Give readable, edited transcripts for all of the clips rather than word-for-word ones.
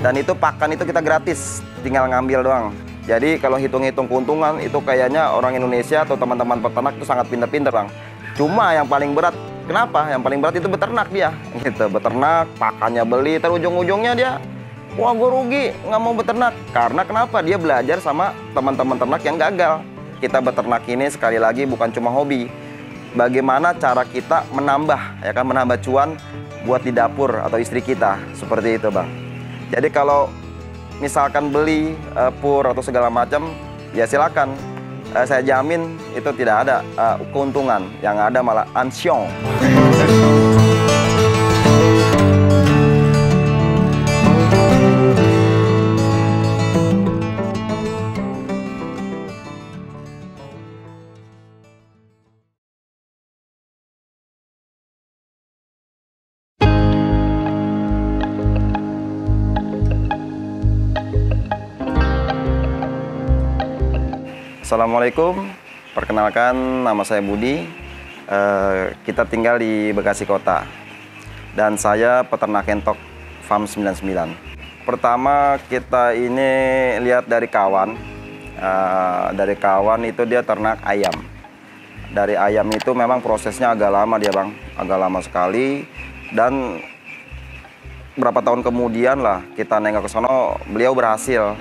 Dan itu pakan itu kita gratis, tinggal ngambil doang. Jadi kalau hitung-hitung keuntungan itu kayaknya orang Indonesia atau teman-teman peternak itu sangat pinter-pinter, Bang. Cuma yang paling berat, kenapa? Yang paling berat itu beternak dia. Gitu, beternak, pakannya beli, terus ujung-ujungnya dia, wah gue rugi, nggak mau beternak. Karena kenapa? Dia belajar sama teman-teman ternak yang gagal. Kita beternak ini sekali lagi bukan cuma hobi. Bagaimana cara kita menambah, ya kan, menambah cuan buat di dapur atau istri kita, seperti itu, Bang. Jadi kalau misalkan beli pur atau segala macam, ya silakan. Saya jamin itu tidak ada keuntungan, yang ada malah ansyong. Assalamualaikum, perkenalkan nama saya Budi. Kita tinggal di Bekasi Kota dan saya peternak entok Farm 99. Pertama kita ini lihat dari kawan. Dari kawan itu dia ternak ayam. Dari ayam itu memang prosesnya agak lama dia, Bang, agak lama sekali. Dan berapa tahun kemudian lah kita nengok ke sono, beliau berhasil.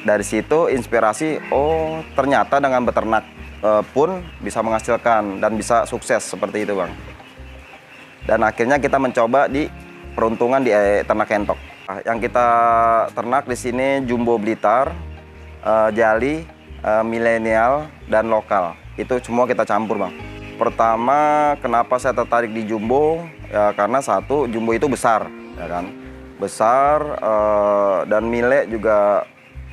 Dari situ inspirasi, oh ternyata dengan beternak pun bisa menghasilkan dan bisa sukses seperti itu, Bang. Dan akhirnya kita mencoba di peruntungan di ternak entok. Yang kita ternak di sini jumbo Blitar, jali, milenial, dan lokal. Itu semua kita campur, Bang. Pertama, kenapa saya tertarik di jumbo? Ya karena satu, jumbo itu besar, ya kan? Besar dan mile juga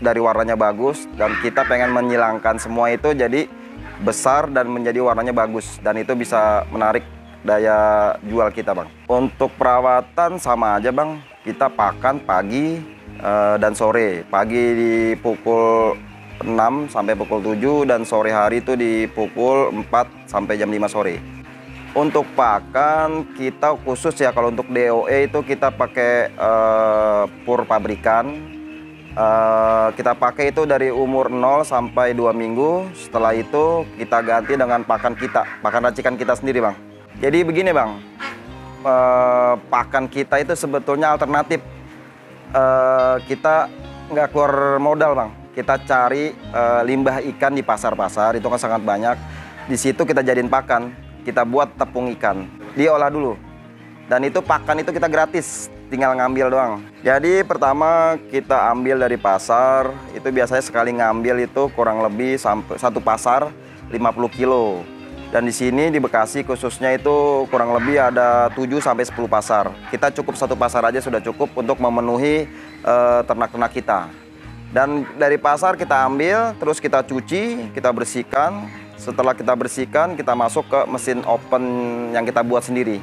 dari warnanya bagus, dan kita pengen menyilangkan semua itu jadi besar dan menjadi warnanya bagus, dan itu bisa menarik daya jual kita, Bang. Untuk perawatan sama aja, Bang, kita pakan pagi dan sore. Pagi di pukul 6 sampai pukul 7 dan sore hari itu di pukul 4 sampai jam 5 sore. Untuk pakan kita khusus ya, kalau untuk DOE itu kita pakai pur pabrikan. Kita pakai itu dari umur 0 sampai 2 minggu. Setelah itu kita ganti dengan pakan kita, pakan racikan kita sendiri, Bang. Jadi begini, Bang, pakan kita itu sebetulnya alternatif. Kita nggak keluar modal, Bang. Kita cari limbah ikan di pasar-pasar, itu kan sangat banyak. Di situ kita jadiin pakan, kita buat tepung ikan, diolah dulu. Dan itu pakan itu kita gratis, tinggal ngambil doang. Jadi pertama kita ambil dari pasar, itu biasanya sekali ngambil itu kurang lebih sampai satu pasar 50 kilo. Dan di sini di Bekasi khususnya itu kurang lebih ada 7 sampai 10 pasar. Kita cukup satu pasar aja sudah cukup untuk memenuhi ternak-ternak kita. Dan dari pasar kita ambil, terus kita cuci, kita bersihkan. Setelah kita bersihkan, kita masuk ke mesin open yang kita buat sendiri.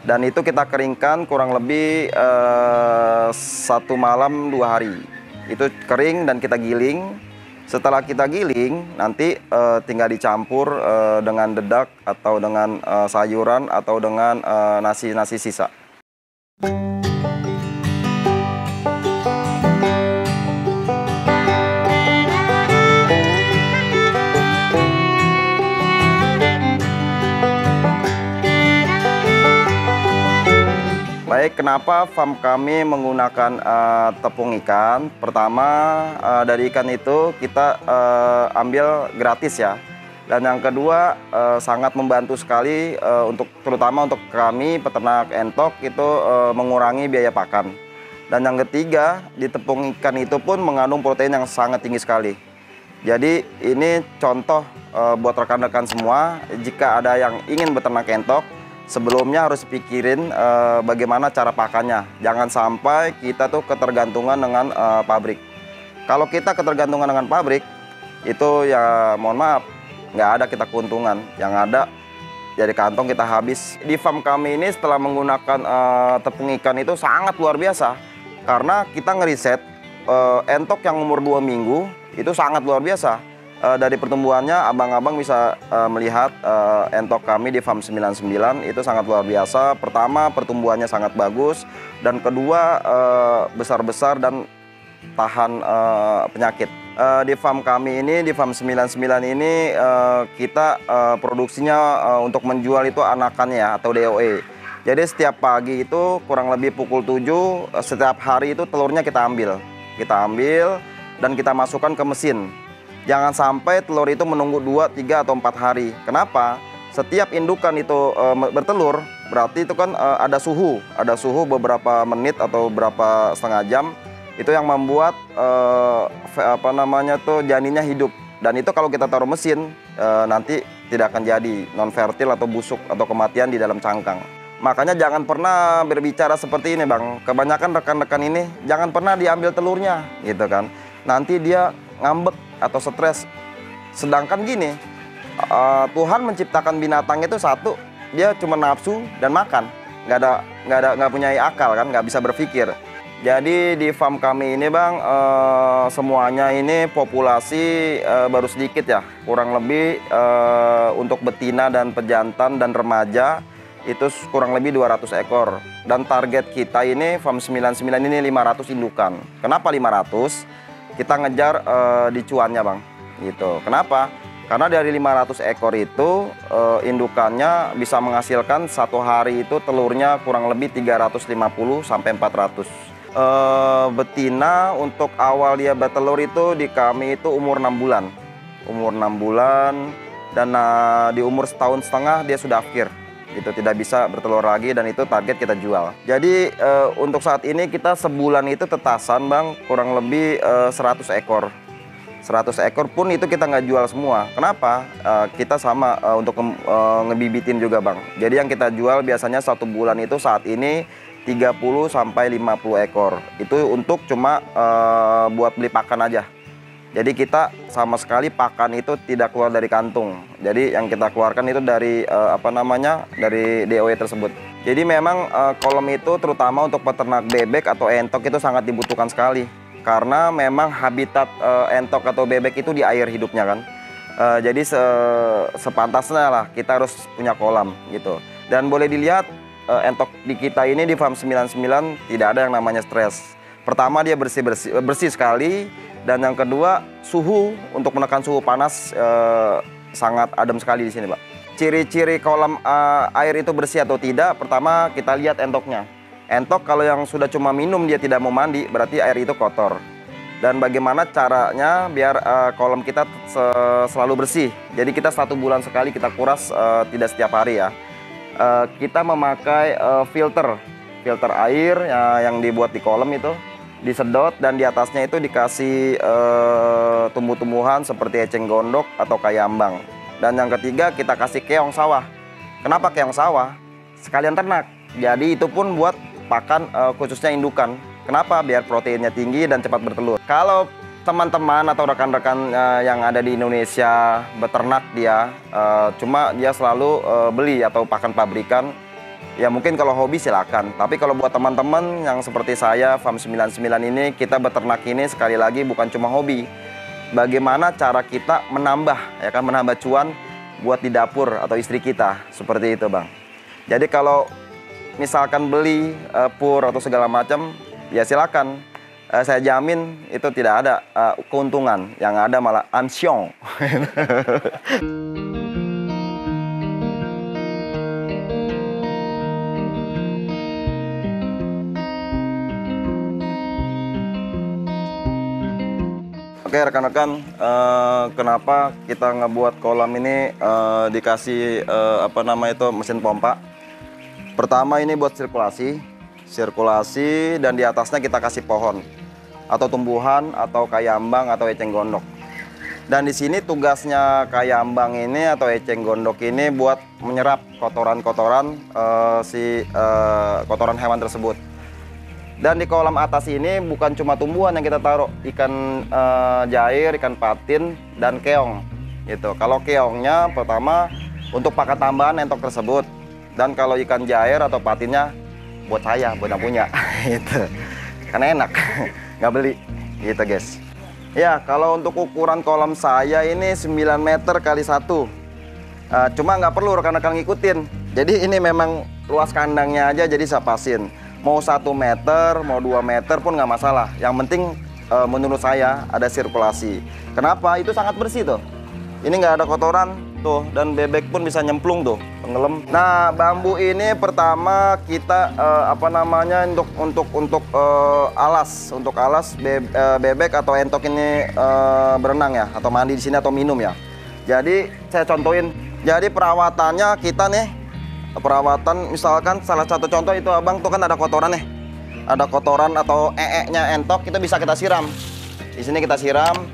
Dan itu kita keringkan kurang lebih 1 malam 2 hari. Itu kering dan kita giling. Setelah kita giling, nanti tinggal dicampur dengan dedak atau dengan sayuran atau dengan nasi sisa. Baik, kenapa farm kami menggunakan tepung ikan? Pertama, dari ikan itu kita ambil gratis ya. Dan yang kedua, sangat membantu sekali terutama untuk kami peternak entok itu mengurangi biaya pakan. Dan yang ketiga, di tepung ikan itu pun mengandung protein yang sangat tinggi sekali. Jadi ini contoh buat rekan-rekan semua, jika ada yang ingin beternak entok, sebelumnya harus pikirin bagaimana cara pakannya. Jangan sampai kita tuh ketergantungan dengan pabrik. Kalau kita ketergantungan dengan pabrik, itu ya mohon maaf, nggak ada kita keuntungan. Yang ada dari kantong kita habis. Di farm kami ini setelah menggunakan tepung ikan itu sangat luar biasa. Karena kita ngeriset entok yang umur 2 minggu itu sangat luar biasa. Dari pertumbuhannya abang-abang bisa melihat entok kami di farm 99 itu sangat luar biasa. Pertama, pertumbuhannya sangat bagus, dan kedua besar-besar dan tahan penyakit. Di farm kami ini, di farm 99 ini kita produksinya untuk menjual itu anakannya atau DOE. Jadi setiap pagi itu kurang lebih pukul 7 setiap hari itu telurnya kita ambil dan kita masukkan ke mesin. Jangan sampai telur itu menunggu 2, 3 atau 4 hari. Kenapa? Setiap indukan itu bertelur, berarti itu kan ada suhu beberapa menit atau berapa setengah jam. Itu yang membuat janinnya hidup. Dan itu kalau kita taruh mesin nanti tidak akan jadi non fertil atau busuk atau kematian di dalam cangkang. Makanya jangan pernah berbicara seperti ini, Bang. Kebanyakan rekan-rekan ini jangan pernah diambil telurnya, gitu kan. Nanti dia ngambek atau stres. Sedangkan gini, Tuhan menciptakan binatang itu satu, dia cuma nafsu dan makan, nggak punya akal kan, nggak bisa berpikir. Jadi di farm kami ini, Bang, semuanya ini populasi baru sedikit ya, kurang lebih untuk betina dan pejantan dan remaja itu kurang lebih 200 ekor. Dan target kita ini farm 99 ini 500 indukan. Kenapa 500? Kita ngejar di cuannya, Bang. Gitu. Kenapa? Karena dari 500 ekor itu indukannya bisa menghasilkan satu hari itu telurnya kurang lebih 350 sampai 400. Betina untuk awal dia bertelur itu di kami itu umur 6 bulan. Umur 6 bulan dan di umur setahun setengah dia sudah akhir. Itu tidak bisa bertelur lagi dan itu target kita jual. Jadi untuk saat ini kita sebulan itu tetasan, Bang, kurang lebih 100 ekor. 100 ekor pun itu kita nggak jual semua. Kenapa? Kita sama untuk ngebibitin juga, Bang. Jadi yang kita jual biasanya satu bulan itu saat ini 30 sampai 50 ekor. Itu untuk cuma buat beli pakan aja. Jadi kita sama sekali pakan itu tidak keluar dari kantung. Jadi yang kita keluarkan itu dari dari DOE tersebut. Jadi memang kolam itu terutama untuk peternak bebek atau entok itu sangat dibutuhkan sekali. Karena memang habitat entok atau bebek itu di air hidupnya kan. Jadi sepantasnya lah kita harus punya kolam gitu. Dan boleh dilihat entok di kita ini di farm 99 tidak ada yang namanya stres. Pertama dia bersih sekali, dan yang kedua suhu untuk menekan suhu panas sangat adem sekali di sini, Pak. Ciri-ciri kolam air itu bersih atau tidak, pertama kita lihat entoknya. Entok kalau yang sudah cuma minum dia tidak mau mandi, berarti air itu kotor. Dan bagaimana caranya biar kolam kita selalu bersih. Jadi kita 1 bulan sekali kita kuras, tidak setiap hari ya. Kita memakai filter air yang dibuat di kolam itu, disedot dan di atasnya itu dikasih tumbuh-tumbuhan seperti eceng gondok atau kayambang. Dan yang ketiga kita kasih keong sawah. Kenapa keong sawah? Sekalian ternak. Jadi itu pun buat pakan khususnya indukan. Kenapa? Biar proteinnya tinggi dan cepat bertelur. Kalau teman-teman atau rekan-rekan yang ada di Indonesia beternak dia, cuma dia selalu beli atau pakan pabrikan, ya mungkin kalau hobi silakan. Tapi kalau buat teman-teman yang seperti saya, farm 99 ini, kita beternak ini sekali lagi bukan cuma hobi. Bagaimana cara kita menambah, ya kan, menambah cuan buat di dapur atau istri kita, seperti itu, Bang. Jadi kalau misalkan beli pur atau segala macam, ya silakan. Saya jamin itu tidak ada keuntungan, yang ada malah ansyong. Oke rekan-rekan, kenapa kita ngebuat kolam ini dikasih mesin pompa? Pertama ini buat sirkulasi dan di atasnya kita kasih pohon atau tumbuhan atau kayambang atau eceng gondok. Dan di sini tugasnya kayambang ini atau eceng gondok ini buat menyerap kotoran-kotoran kotoran hewan tersebut. Dan di kolam atas ini bukan cuma tumbuhan yang kita taruh, ikan jair, ikan patin, dan keong. Gitu. Kalau keongnya pertama untuk pakan tambahan entok tersebut. Dan kalau ikan jair atau patinnya buat saya, buat yang punya. Gitu. Karena enak, nggak beli. Gitu guys. Ya, kalau untuk ukuran kolam saya ini 9 meter kali 1. Cuma nggak perlu rekan-rekan ngikutin. Jadi ini memang luas kandangnya aja, jadi saya pasin. Mau 1 meter, mau 2 meter pun nggak masalah. Yang penting menurut saya ada sirkulasi. Kenapa? Itu sangat bersih tuh. Ini nggak ada kotoran tuh, dan bebek pun bisa nyemplung tuh, tenggelam. Nah, bambu ini pertama kita untuk alas bebek atau entok ini berenang ya, atau mandi di sini atau minum ya. Jadi saya contohin. Jadi perawatannya kita nih, perawatan misalkan salah satu contoh itu abang tuh kan ada kotoran nih, ada kotoran atau nya entok, itu bisa kita siram. Di sini kita siram.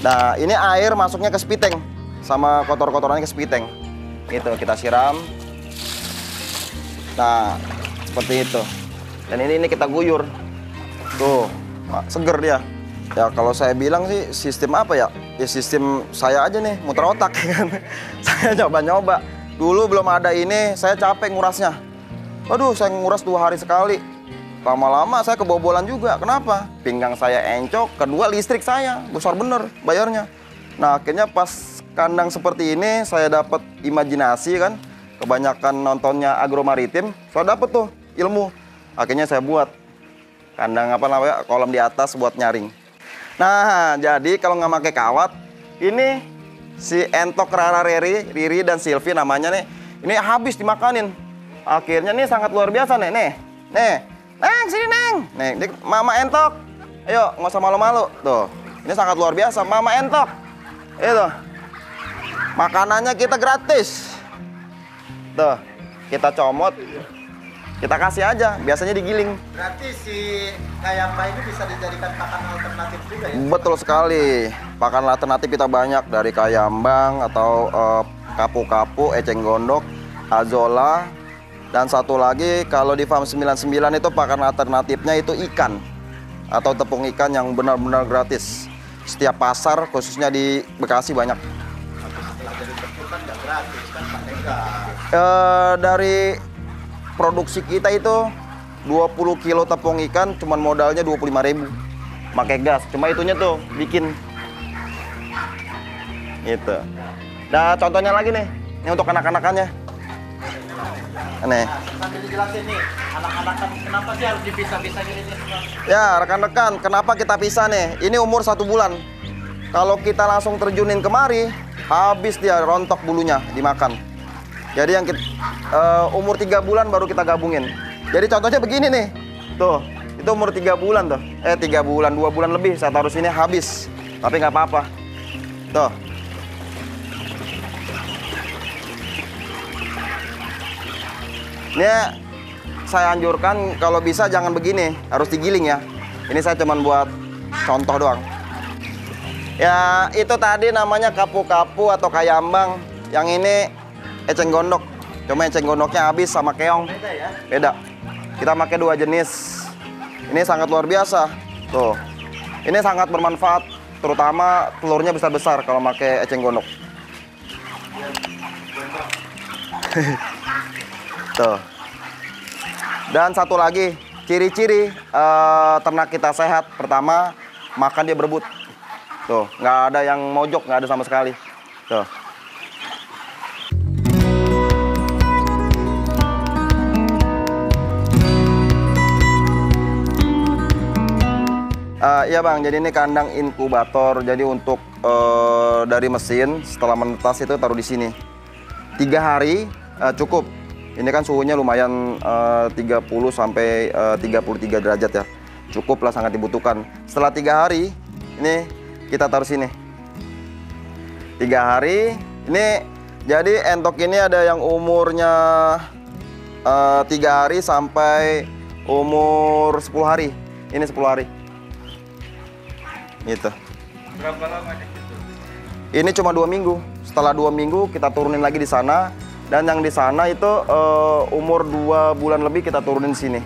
Nah, ini air masuknya ke spiteng sama kotor-kotorannya ke spiteng. Gitu, kita siram. Nah, seperti itu. Dan ini kita guyur. Tuh, seger dia. Ya kalau saya bilang sih sistem apa ya? Ya sistem saya aja nih, muter otak kan. Saya nyoba-nyoba. Dulu belum ada ini, saya capek ngurasnya. Waduh, saya nguras 2 hari sekali. Lama-lama saya kebobolan juga. Kenapa? Pinggang saya encok, kedua listrik saya besar bener bayarnya. Nah, akhirnya pas kandang seperti ini saya dapat imajinasi kan. Kebanyakan nontonnya agromaritim, saya dapat tuh ilmu. Akhirnya saya buat kandang kolam di atas buat nyaring. Nah, jadi kalau nggak pakai kawat, ini si entok Riri dan Sylvie namanya nih, ini habis dimakanin. Akhirnya nih sangat luar biasa nih. Neng, sini Neng. Nih, Mama entok. Ayo, nggak usah malu-malu. Tuh, ini sangat luar biasa. Mama entok. Itu. Makanannya kita gratis. Tuh, kita comot. Kita kasih aja, biasanya digiling. Berarti si kayamba ini bisa dijadikan pakan alternatif juga ya? Betul sekali. Pakan alternatif kita banyak dari kayambang atau kapu-kapu, eceng gondok, azolla. Dan satu lagi, kalau di Farm 99 itu pakan alternatifnya itu ikan atau tepung ikan yang benar-benar gratis. Setiap pasar, khususnya di Bekasi banyak. Setelah jadi tepung kan nggak gratis kan, Pak Nega? Dari produksi kita itu 20 kilo tepung ikan cuman modalnya 25.000. Pakai gas, cuma itunya tuh bikin. Gitu. Nah, contohnya lagi nih, ini untuk anak-anakannya. Nih. Sambil dijelasin nih, anak-anak kenapa sih harus dipisah-pisah gini nih? Ya, rekan-rekan, kenapa kita pisah nih? Ini umur 1 bulan. Kalau kita langsung terjunin kemari, habis dia rontok bulunya, dimakan. Jadi yang umur 3 bulan baru kita gabungin. Jadi contohnya begini nih. Tuh, itu umur 3 bulan tuh. 3 bulan, 2 bulan lebih saya taruh sini habis. Tapi nggak apa-apa. Tuh. Ini saya anjurkan kalau bisa jangan begini, harus digiling ya. Ini saya cuman buat contoh doang. Ya, itu tadi namanya kapu-kapu atau kayambang. Yang ini eceng gondok. Cuma eceng gondoknya habis sama keong. Beda ya? Beda. Kita pakai 2 jenis. Ini sangat luar biasa. Tuh. Ini sangat bermanfaat, terutama telurnya besar-besar kalau pakai eceng gondok. Tuh. Dan satu lagi, ciri-ciri ternak kita sehat. Pertama, makan dia berebut. Tuh, nggak ada yang mojok, nggak ada sama sekali. Tuh. Iya bang, jadi ini kandang inkubator. Jadi untuk dari mesin, setelah menetas itu taruh di sini. 3 hari cukup. Ini kan suhunya lumayan 30 sampai 33 derajat ya. Cukup lah, sangat dibutuhkan. Setelah 3 hari, ini kita taruh sini. 3 hari, ini jadi entok ini ada yang umurnya 3 hari sampai umur 10 hari. Ini 10 hari. Gitu. Berapa lama di situ? Ini cuma 2 minggu. Setelah 2 minggu kita turunin lagi di sana. Dan yang di sana itu umur 2 bulan lebih kita turunin sini.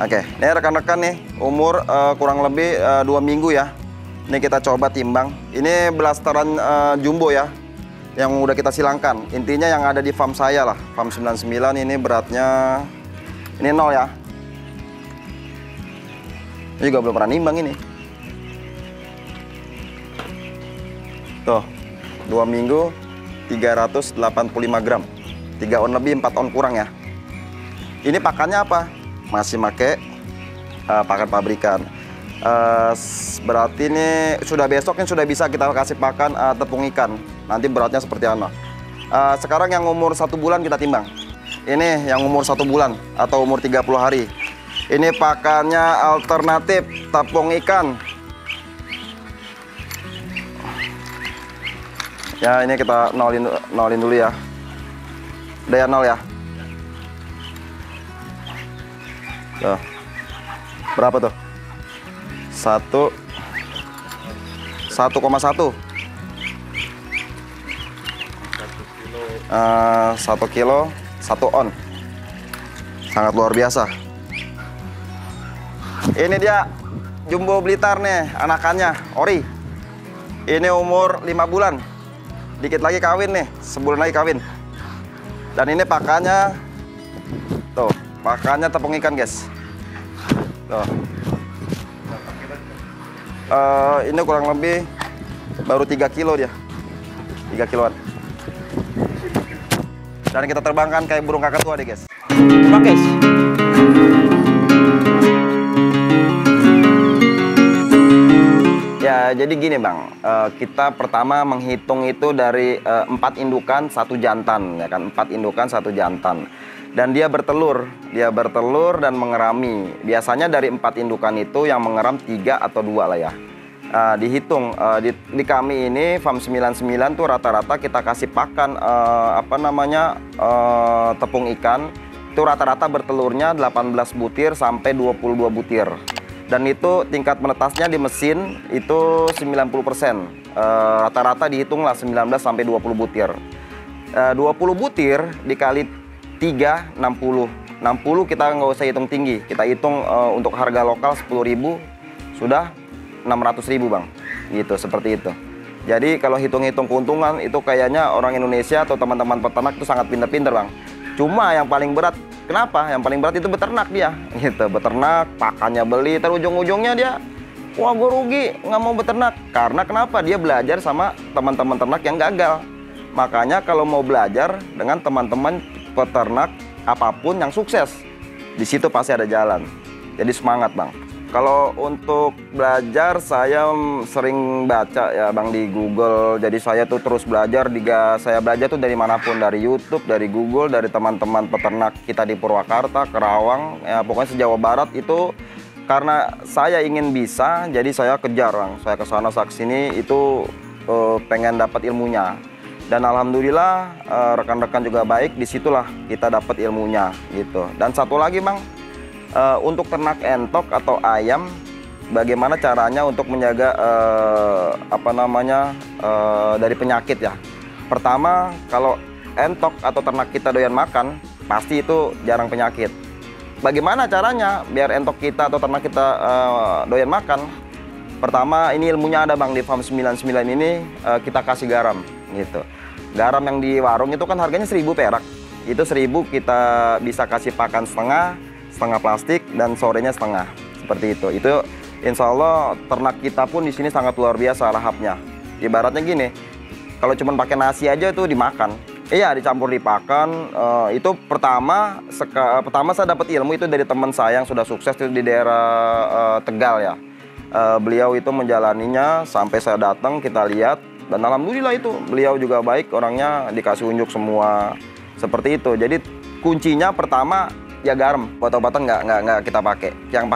Oke, ini rekan-rekan nih umur kurang lebih 2 minggu ya. Ini kita coba timbang. Ini blasteran jumbo ya, yang udah kita silangkan. Intinya yang ada di farm saya lah, farm 99 ini beratnya, ini 0 ya. Ini juga belum pernah nimbang ini. Tuh, 2 minggu 385 gram. 3 on lebih, 4 on kurang ya. Ini pakannya apa? Masih pakai pakan pabrikan. Berarti ini sudah besok ini sudah bisa kita kasih pakan tepung ikan. Nanti beratnya seperti apa. Sekarang yang umur 1 bulan kita timbang. Ini yang umur 1 bulan atau umur 30 hari. Ini pakannya alternatif tepung ikan. Ya, ini kita nolin dulu ya. Daya 0 ya. Tuh. Berapa tuh? 1,1 1 kilo 1 on. Sangat luar biasa. Ini dia jumbo Blitar nih, anakannya ori. Ini umur 5 bulan. Dikit lagi kawin nih, sebulan lagi kawin. Dan ini pakannya tuh, pakannya tepung ikan guys. Tuh. Ini kurang lebih baru 3 kilo dia, 3 kiloan. Dan kita terbangkan kayak burung kakatua deh guys. Coba guys. Ya jadi gini bang, kita pertama menghitung itu dari 4 indukan 1 jantan ya kan, 4 indukan 1 jantan. Dan dia bertelur dan mengerami. Biasanya dari 4 indukan itu yang mengeram 3 atau 2 lah ya. Dihitung di kami ini farm 99 tuh rata-rata kita kasih pakan tepung ikan itu rata-rata bertelurnya 18 butir sampai 22 butir. Dan itu tingkat menetasnya di mesin itu 90%. Rata-rata dihitunglah 19 sampai 20 butir. 20 butir dikali 3, 60. 60 kita nggak usah hitung tinggi. Kita hitung untuk harga lokal 10.000 sudah 600.000 bang. Gitu, seperti itu. Jadi kalau hitung-hitung keuntungan itu kayaknya orang Indonesia atau teman-teman peternak itu sangat pinter-pinter bang. Cuma yang paling berat, kenapa? Yang paling berat itu beternak dia. Gitu, beternak, pakannya beli, terujung-ujungnya dia, wah gue rugi, nggak mau beternak. Karena kenapa? Dia belajar sama teman-teman ternak yang gagal. Makanya kalau mau belajar dengan teman-teman peternak apapun yang sukses, di situ pasti ada jalan. Jadi semangat bang. Kalau untuk belajar saya sering baca ya bang di Google. Jadi saya tuh terus belajar. Saya belajar tuh dari manapun, dari YouTube, dari Google, dari teman-teman peternak kita di Purwakarta, Kerawang, ya pokoknya se-Jawa Barat itu. Karena saya ingin bisa, jadi saya kejar bang. Saya kesana sini itu pengen dapat ilmunya. Dan alhamdulillah rekan-rekan juga baik, disitulah kita dapat ilmunya gitu. Dan satu lagi bang, untuk ternak entok atau ayam, bagaimana caranya untuk menjaga dari penyakit ya. Pertama, kalau entok atau ternak kita doyan makan, pasti itu jarang penyakit. Bagaimana caranya biar entok kita atau ternak kita doyan makan? Pertama, ini ilmunya ada bang di farm 99 ini, kita kasih garam gitu. Garam yang di warung itu kan harganya 1.000 perak. Itu 1.000 kita bisa kasih pakan setengah plastik dan sorenya setengah. Seperti itu. Itu insya Allah ternak kita pun di sini sangat luar biasa lahapnya. Ibaratnya gini, kalau cuma pakai nasi aja itu dimakan. Iya, dicampur dipakan. Itu pertama saya dapat ilmu itu dari teman saya yang sudah sukses itu di daerah Tegal ya. Beliau itu menjalaninya sampai saya datang, kita lihat. Dan alhamdulillah itu beliau juga baik orangnya, dikasih unjuk semua seperti itu. Jadi kuncinya pertama ya garam. Obat-obatan nggak kita pakai. Yang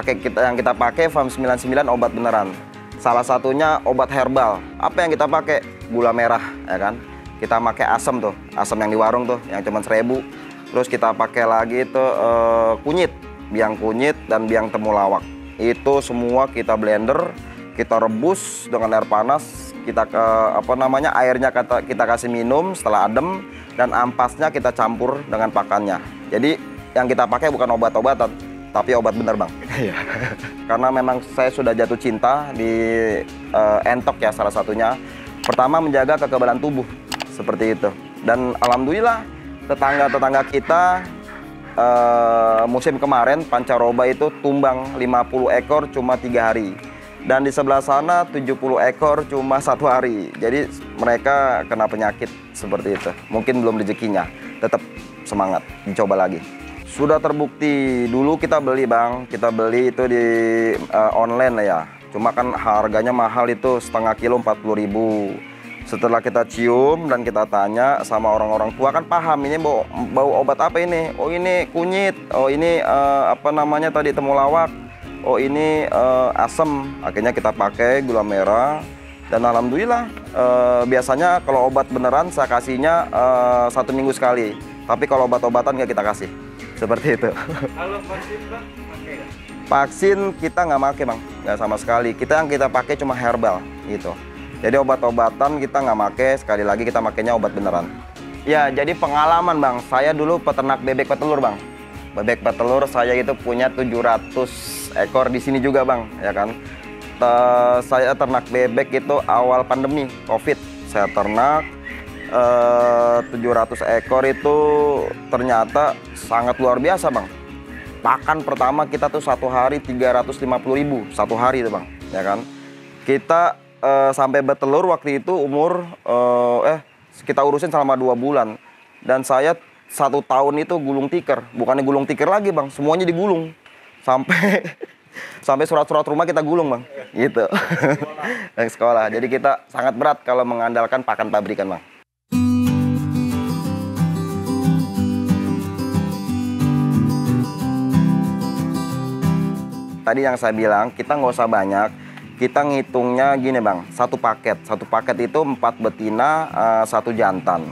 kita pakai farm 99 obat beneran. Salah satunya obat herbal. Apa yang kita pakai? Gula merah ya kan. Kita pakai asam tuh, asam yang di warung tuh, yang cuma 1.000. Terus kita pakai lagi itu kunyit, biang kunyit dan biang temulawak. Itu semua kita blender, kita rebus dengan air panas. kita airnya kita kasih minum setelah adem, dan ampasnya kita campur dengan pakannya. Jadi yang kita pakai bukan obat-obatan, tapi obat bener bang. Karena memang saya sudah jatuh cinta di entok ya, salah satunya. Pertama, menjaga kekebalan tubuh seperti itu. Dan alhamdulillah tetangga-tetangga kita musim kemarin pancaroba itu tumbang 50 ekor cuma 3 hari. Dan di sebelah sana 70 ekor cuma 1 hari. Jadi mereka kena penyakit seperti itu. Mungkin belum rezekinya. Tetap semangat, dicoba lagi. Sudah terbukti. Dulu kita beli bang, kita beli itu di online ya. Cuma kan harganya mahal, itu setengah kilo 40.000. Setelah kita cium dan kita tanya sama orang-orang tua, kan paham ini bau obat apa ini. Oh ini kunyit, oh ini tadi temulawak, oh ini asem. Akhirnya kita pakai gula merah. Dan alhamdulillah biasanya kalau obat beneran saya kasihnya 1 minggu sekali. Tapi kalau obat-obatan nggak kita kasih. Seperti itu. Kalau vaksin bang, pakai nggak? Vaksin kita nggak pakai bang, nggak sama sekali. Yang kita pakai cuma herbal gitu. Jadi obat-obatan kita nggak pakai, sekali lagi kita makainya obat beneran. Ya, jadi pengalaman bang, saya dulu peternak bebek petelur bang. Bebek petelur saya itu punya 700 ekor di sini juga bang, ya kan. Saya ternak bebek itu awal pandemi COVID. Saya ternak 700 ekor itu ternyata sangat luar biasa bang. Pakan pertama kita tuh 1 hari 350.000 1 hari itu bang, ya kan. Kita sampai betelur waktu itu umur kita urusin selama 2 bulan. Dan saya 1 tahun itu gulung tikar. Bukannya gulung tikar lagi bang, semuanya digulung. Sampai surat-surat rumah kita gulung bang, gitu. Dari sekolah. Jadi kita sangat berat kalau mengandalkan pakan pabrikan bang. Tadi yang saya bilang, kita nggak usah banyak. Kita ngitungnya gini bang, satu paket itu 4 betina, 1 jantan.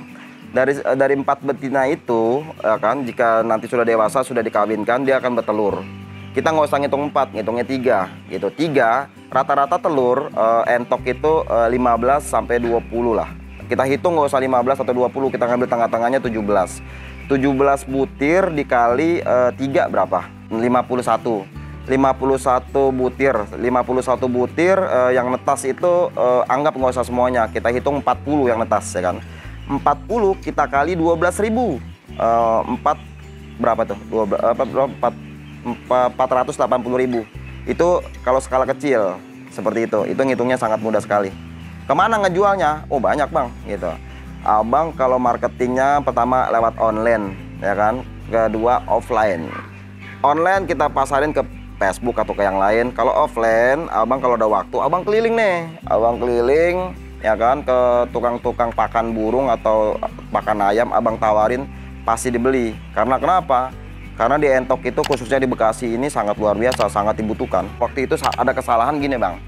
Dari 4 betina itu, kan, jika nanti sudah dewasa, sudah dikawinkan, dia akan bertelur. Kita nggak usah ngitung 4, ngitungnya 3, gitu. 3, rata-rata telur entok itu 15 sampai 20 lah. Kita hitung nggak usah 15 atau 20, kita ngambil tengah-tengahnya 17. 17 butir dikali 3 berapa? 51 butir yang netas itu anggap nggak usah semuanya, kita hitung 40 yang netas, ya kan. 40 kita kali 12.000, 4 berapa tuh? 480.000. Itu kalau skala kecil seperti itu ngitungnya sangat mudah sekali. Kemana ngejualnya? Oh banyak bang, gitu. Abang kalau marketingnya pertama lewat online, ya kan. Kedua offline. Online kita pasarin ke Facebook atau ke yang lain. Kalau offline, abang kalau ada waktu, abang keliling nih. Abang keliling, ya kan, ke tukang-tukang pakan burung atau pakan ayam, abang tawarin, pasti dibeli. Karena kenapa? Karena di entok itu, khususnya di Bekasi ini sangat luar biasa, sangat dibutuhkan. Waktu itu ada kesalahan gini bang.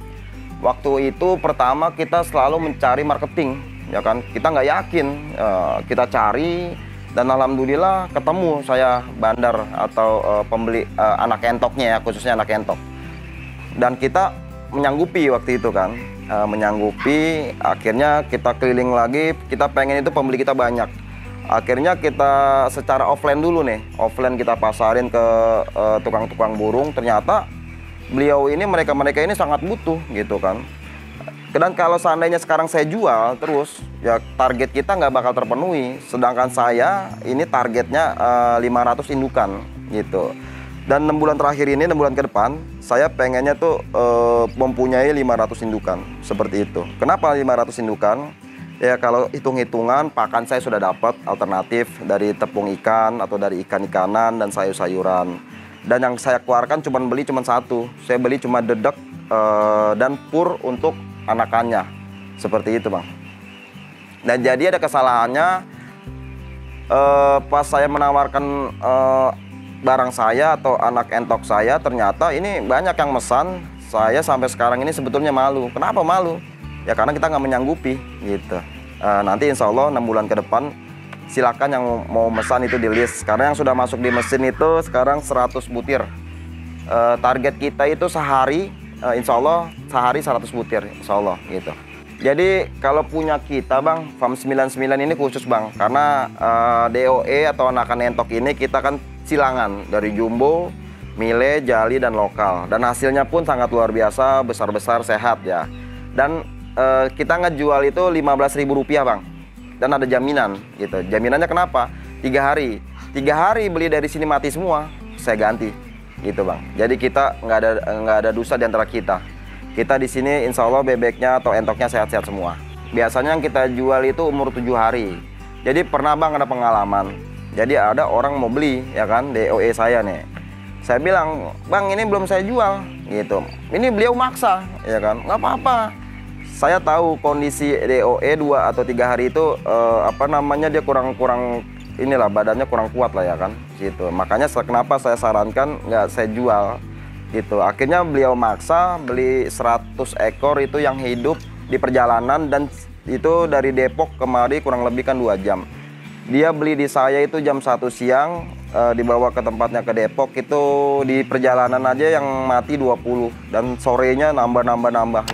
Waktu itu pertama kita selalu mencari marketing, ya kan. Kita nggak yakin, kita cari. Dan alhamdulillah ketemu saya bandar atau pembeli anak entoknya ya, khususnya anak entok. Dan kita menyanggupi waktu itu kan, menyanggupi. Akhirnya kita keliling lagi, kita pengen itu pembeli kita banyak. Akhirnya kita secara offline dulu nih, offline kita pasarin ke tukang-tukang burung. Ternyata beliau ini, mereka ini sangat butuh gitu kan. Dan kalau seandainya sekarang saya jual terus, ya target kita nggak bakal terpenuhi. Sedangkan saya ini targetnya 500 indukan gitu. Dan 6 bulan terakhir ini, 6 bulan ke depan, saya pengennya tuh mempunyai 500 indukan. Seperti itu. Kenapa 500 indukan? Ya kalau hitung-hitungan, pakan saya sudah dapat alternatif dari tepung ikan atau dari ikan-ikanan dan sayur-sayuran. Dan yang saya keluarkan cuma 1. Saya beli cuma dedek dan pur untuk anakannya, seperti itu bang. Dan jadi ada kesalahannya, pas saya menawarkan barang saya atau anak entok saya, ternyata ini banyak yang mesan. Saya sampai sekarang ini sebetulnya malu. Kenapa malu? Ya karena kita nggak menyanggupi gitu. Nanti insya Allah 6 bulan ke depan silakan yang mau mesan itu di list. Karena yang sudah masuk di mesin itu sekarang 100 butir. Target kita itu sehari, insya Allah sehari 100 butir, insya Allah gitu. Jadi kalau punya kita Bang, Farm 99 ini khusus Bang, karena DOE atau anakan entok ini kita kan silangan dari jumbo, mile, jali, dan lokal. Dan hasilnya pun sangat luar biasa, besar-besar, sehat ya. Dan kita ngejual itu Rp15.000 Bang. Dan ada jaminan gitu. Jaminannya kenapa? 3 hari. 3 hari beli dari sini mati semua, saya ganti gitu Bang. Jadi kita nggak ada dusta di antara kita. Kita di sini insya Allah bebeknya atau entoknya sehat-sehat semua. Biasanya yang kita jual itu umur 7 hari. Jadi pernah Bang ada pengalaman. Jadi ada orang mau beli ya kan, DOE saya nih. Saya bilang, Bang ini belum saya jual gitu. Ini beliau maksa ya kan, nggak apa-apa. Saya tahu kondisi DOE 2 atau 3 hari itu dia kurang inilah, badannya kurang kuat lah ya kan gitu. Makanya kenapa saya sarankan nggak saya jual gitu. Akhirnya beliau maksa beli 100 ekor itu yang hidup di perjalanan, dan itu dari Depok kemari kurang lebih kan 2 jam. Dia beli di saya itu jam 1 siang, dibawa ke tempatnya ke Depok, itu di perjalanan aja yang mati 20, dan sorenya nambah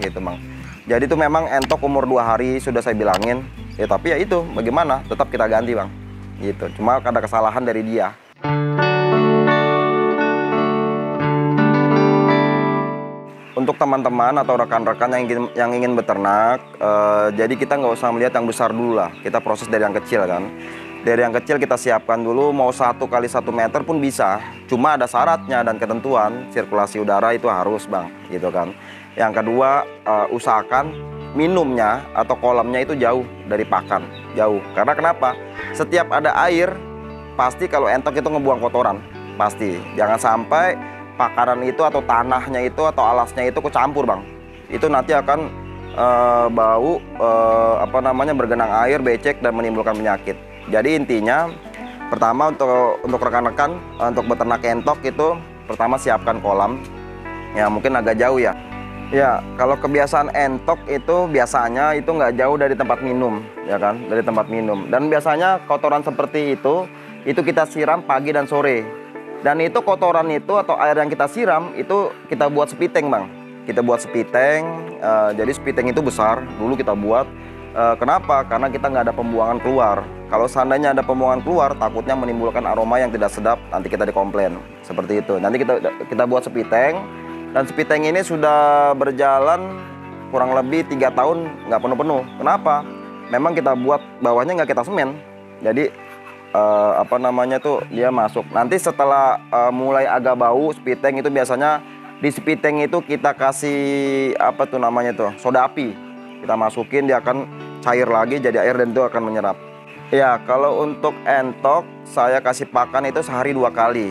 gitu Bang. Jadi itu memang entok umur 2 hari sudah saya bilangin ya, tapi ya itu bagaimana, tetap kita ganti Bang gitu. Cuma ada kesalahan dari dia. Untuk teman-teman atau rekan-rekan yang ingin beternak, jadi kita nggak usah melihat yang besar dulu lah. Kita proses dari yang kecil kan. Dari yang kecil kita siapkan dulu, mau 1 kali 1 meter pun bisa. Cuma ada syaratnya dan ketentuan, sirkulasi udara itu harus Bang, gitu kan. Yang kedua, usahakan minumnya atau kolamnya itu jauh dari pakan, jauh. Karena kenapa? Setiap ada air, pasti kalau entok itu ngebuang kotoran, pasti. Jangan sampai pakaran itu atau tanahnya itu atau alasnya itu kecampur Bang. Itu nanti akan bau, bergenang air, becek, dan menimbulkan penyakit. Jadi intinya, pertama untuk rekan-rekan untuk beternak entok itu, pertama siapkan kolam. Ya mungkin agak jauh ya. Ya kalau kebiasaan entok itu biasanya itu nggak jauh dari tempat minum, ya kan, dari tempat minum. Dan biasanya kotoran seperti itu kita siram pagi dan sore. Dan itu kotoran itu atau air yang kita siram itu kita buat spiteng Bang. Kita buat spiteng, jadi spiteng itu besar, dulu kita buat. Kenapa? Karena kita nggak ada pembuangan keluar. Kalau seandainya ada pembuangan keluar, takutnya menimbulkan aroma yang tidak sedap, nanti kita dikomplain. Seperti itu. Nanti kita buat spiteng, dan spiteng ini sudah berjalan kurang lebih 3 tahun nggak penuh-penuh. Kenapa? Memang kita buat bawahnya nggak kita semen. Jadi dia masuk. Nanti setelah mulai agak bau spiteng itu biasanya di spiteng itu kita kasih soda api. Kita masukin, dia akan cair lagi jadi air dan itu akan menyerap. Ya kalau untuk entok saya kasih pakan itu sehari 2 kali.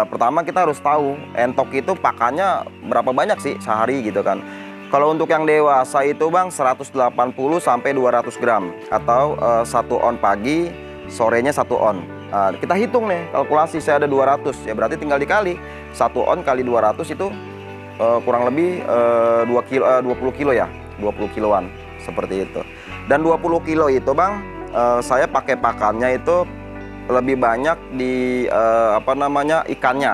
Pertama kita harus tahu entok itu pakannya berapa banyak sih sehari gitu kan. Kalau untuk yang dewasa itu Bang 180 sampai 200 gram atau 1 on pagi, sorenya 1 on. Nah, kita hitung nih, kalkulasi saya ada 200, ya berarti tinggal dikali 1 on kali 200 itu kurang lebih 20 kilo ya, 20 kiloan seperti itu. Dan 20 kilo itu Bang, saya pakai pakannya itu lebih banyak di ikannya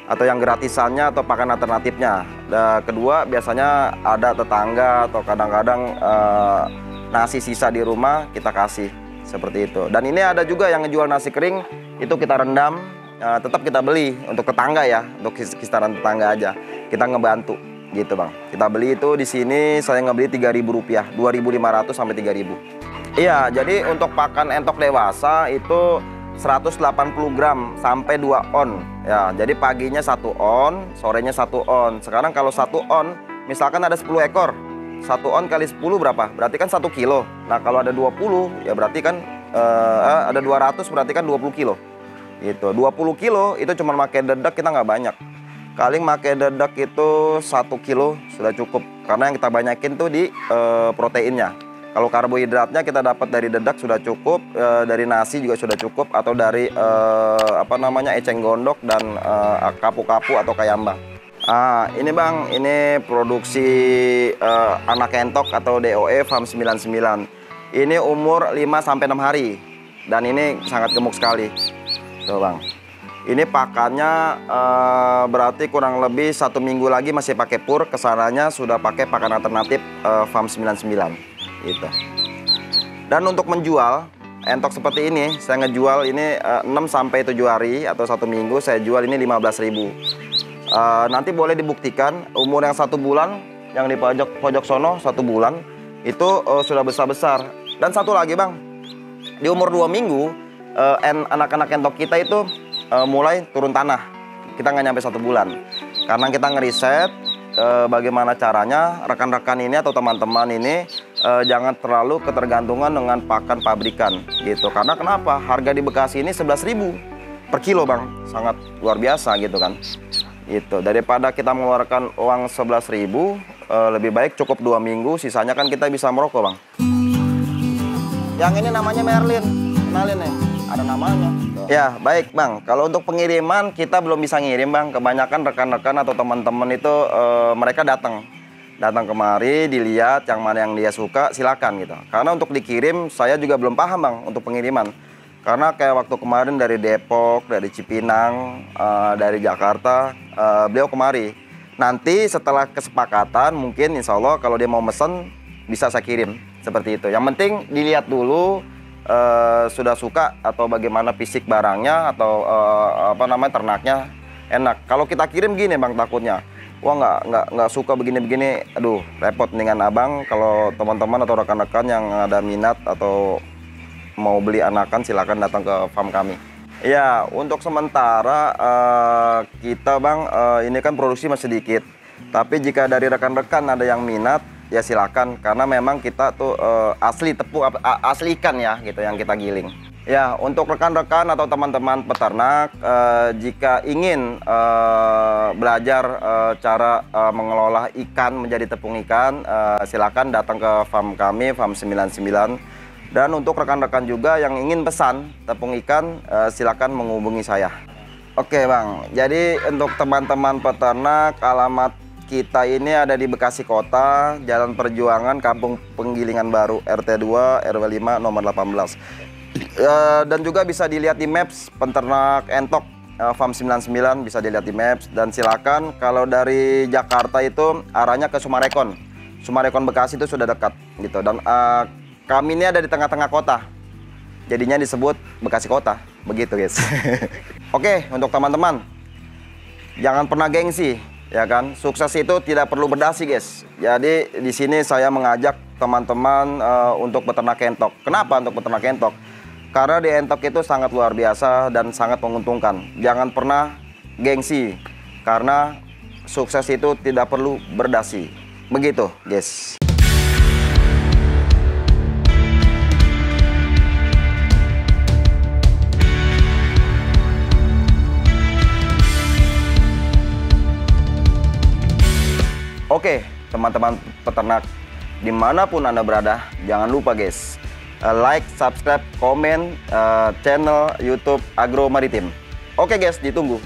atau yang gratisannya atau pakan alternatifnya. Dan kedua biasanya ada tetangga atau kadang-kadang nasi sisa di rumah kita kasih. Seperti itu. Dan ini ada juga yang ngejual nasi kering, itu kita rendam, tetap kita beli untuk tetangga ya, untuk kisaran tetangga aja. Kita ngebantu gitu Bang. Kita beli itu di sini saya ngebeli Rp3.000, 2.500 sampai 3.000. Iya, jadi untuk pakan entok dewasa itu 180 gram sampai 2 on. Ya, jadi paginya 1 on, sorenya 1 on. Sekarang kalau 1 on, misalkan ada 10 ekor. 1 on kali 10 berapa? Berarti kan 1 kilo. Nah kalau ada 20 ya berarti kan ada 200 berarti kan 20 kilo gitu. 20 kilo itu cuma pakai dedak kita nggak banyak. Kali pakai dedak itu 1 kilo sudah cukup. Karena yang kita banyakin tuh di proteinnya. Kalau karbohidratnya kita dapat dari dedak sudah cukup, dari nasi juga sudah cukup, atau dari eceng gondok dan kapu-kapu atau kayamba. Ini Bang, ini produksi anak entok atau DOE Farm 99. Ini umur 5 sampai 6 hari dan ini sangat gemuk sekali. Tuh Bang. Ini pakannya berarti kurang lebih 1 minggu lagi masih pakai pur. Kesananya sudah pakai pakan alternatif Farm 99 gitu. Dan untuk menjual entok seperti ini, saya ngejual ini 6 sampai 7 hari atau 1 minggu saya jual ini 15.000. Nanti boleh dibuktikan umur yang 1 bulan yang di pojok sono 1 bulan itu sudah besar-besar. Dan satu lagi Bang, di umur 2 minggu anak-anak entok kita itu mulai turun tanah. Kita nggak nyampe 1 bulan karena kita ngeriset bagaimana caranya rekan-rekan ini atau teman-teman ini jangan terlalu ketergantungan dengan pakan pabrikan gitu. Karena kenapa? Harga di Bekasi ini 11.000 per kilo Bang, sangat luar biasa gitu kan. Itu daripada kita mengeluarkan uang 11.000, lebih baik cukup 2 minggu, sisanya kan kita bisa merokok Bang. Yang ini namanya Merlin, kenalin nih, ada namanya. Ya baik Bang, kalau untuk pengiriman kita belum bisa ngirim Bang. Kebanyakan rekan-rekan atau teman-teman itu mereka datang kemari, dilihat yang mana yang dia suka, silakan gitu. Karena untuk dikirim saya juga belum paham Bang untuk pengiriman. Karena kayak waktu kemarin dari Depok, dari Cipinang, dari Jakarta, beliau kemari. Nanti setelah kesepakatan mungkin insya Allah kalau dia mau mesen bisa saya kirim seperti itu. Yang penting dilihat dulu sudah suka atau bagaimana fisik barangnya atau apa namanya ternaknya enak. Kalau kita kirim gini Bang takutnya, wah nggak suka begini-begini, aduh repot. Dengan Abang kalau teman-teman atau rekan-rekan yang ada minat atau mau beli anakan silakan datang ke farm kami. Ya untuk sementara kita Bang ini kan produksi masih sedikit, tapi jika dari rekan-rekan ada yang minat ya silakan, karena memang kita tuh asli tepung, asli ikan ya gitu yang kita giling. Ya untuk rekan-rekan atau teman-teman peternak jika ingin belajar cara mengelola ikan menjadi tepung ikan, silakan datang ke farm kami, Farm 99. Dan untuk rekan-rekan juga yang ingin pesan tepung ikan, silakan menghubungi saya. Oke Bang, jadi untuk teman-teman peternak, alamat kita ini ada di Bekasi Kota, Jalan Perjuangan, Kampung Penggilingan Baru, RT 2 RW 5 nomor 18. Dan juga bisa dilihat di Maps peternak entok Farm 99, bisa dilihat di Maps. Dan silakan kalau dari Jakarta itu arahnya ke Sumarekon. Sumarekon Bekasi itu sudah dekat gitu. Dan kami ini ada di tengah-tengah kota, jadinya disebut Bekasi Kota, begitu guys. Oke, untuk teman-teman jangan pernah gengsi, ya kan? Sukses itu tidak perlu berdasi guys. Jadi di sini saya mengajak teman-teman untuk beternak entok. Kenapa untuk beternak entok? Karena di entok itu sangat luar biasa dan sangat menguntungkan. Jangan pernah gengsi, karena sukses itu tidak perlu berdasi. Begitu guys. Oke, teman-teman peternak dimanapun Anda berada, jangan lupa guys, like, subscribe, komen channel YouTube Agro Maritim. Oke guys, ditunggu.